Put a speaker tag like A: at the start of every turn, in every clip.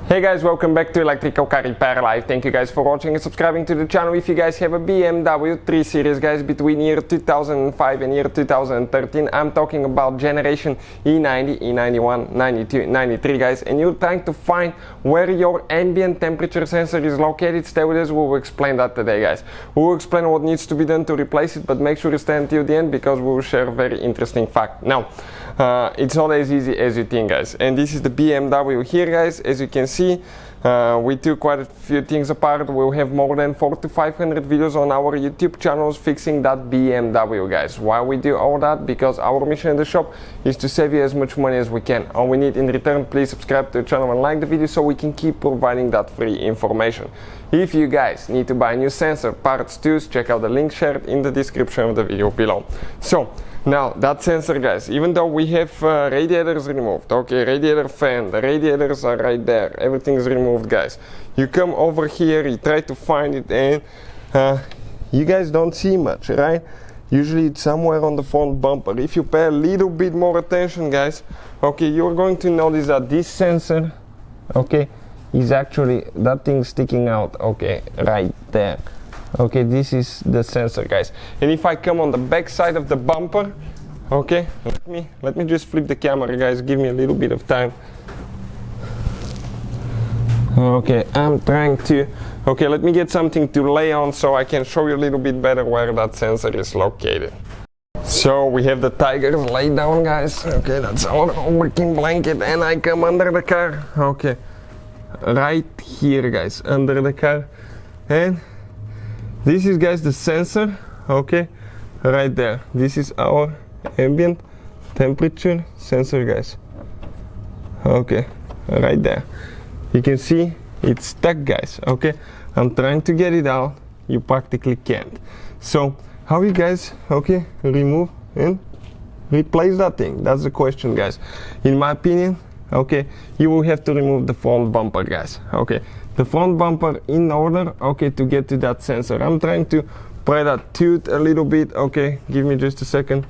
A: Hey guys, welcome back to Electrical Car Repair Live. Thank you guys for watching and subscribing to the channel. If you guys have a BMW 3 Series, guys, between year 2005 and year 2013, I'm talking about generation E90, E91, 92, 93, guys, and you're trying to find where your ambient temperature sensor is located, stay with us. We will explain that today, guys. We will explain what needs to be done to replace it, but make sure you stay until the end because we will share a very interesting fact. Now, it's not as easy as you think, guys, and this is the BMW here, guys. As you can see, we took quite a few things apart. We'll have more than 400 to 500 videos on our YouTube channels fixing that BMW, guys. Why we do all that? Because our mission in the shop is to save you as much money as we can. All we need in return, please subscribe to the channel and like the video so we can keep providing that free information. If you guys need to buy a new sensor, parts, tools, check out the link shared in the description of the video below. So now that sensor, guys, even though we have radiators removed, okay, radiator fan, the radiators are right there, everything is removed, guys. You come over here, you try to find it, and you guys don't see much, right? Usually it's somewhere on the front bumper. If you pay a little bit more attention, guys, okay, you're going to notice that this sensor, okay, is actually that thing sticking out, okay, right there. Okay, this is the sensor, guys. And if I come on the back side of the bumper, okay, let me just flip the camera, guys, give me a little bit of time. Okay, I'm trying to, okay, let me get something to lay on so I can show you a little bit better where that sensor is located. So we have the Tigers laid down, guys. Okay, that's our working blanket, and I come under the car, okay, right here, guys, under the car, and this is, guys, the sensor, okay, right there. This is our ambient temperature sensor, guys. Okay, right there. You can see it's stuck, guys. Okay, I'm trying to get it out. You practically can't. So how you guys, okay, remove and replace that thing? That's the question, guys. In my opinion, okay, you will have to remove the front bumper, guys. Okay, the front bumper in order, okay, to get to that sensor. I'm trying to pry that tooth a little bit. Okay, give me just a second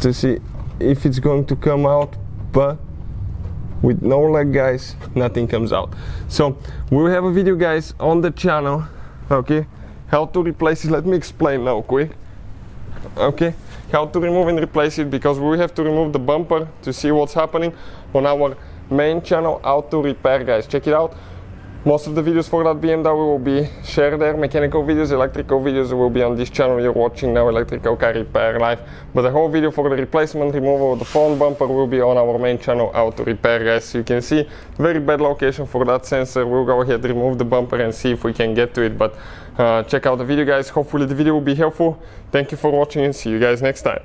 A: to see if it's going to come out, but with no leg, guys, nothing comes out. So we'll have a video, guys, on the channel, okay, how to replace it. Let me explain now quick, okay, how to remove and replace it, because we have to remove the bumper to see what's happening on our main channel, how to repair, guys. Check it out. Most of the videos for that BMW will be shared there. Mechanical videos, electrical videos will be on this channel you're watching now, Electrical Car Repair Live. But the whole video for the replacement removal of the front bumper will be on our main channel, how to repair, guys. So you can see, very bad location for that sensor. We'll go ahead, remove the bumper and see if we can get to it. But check out the video, guys. Hopefully the video will be helpful. Thank you for watching and see you guys next time.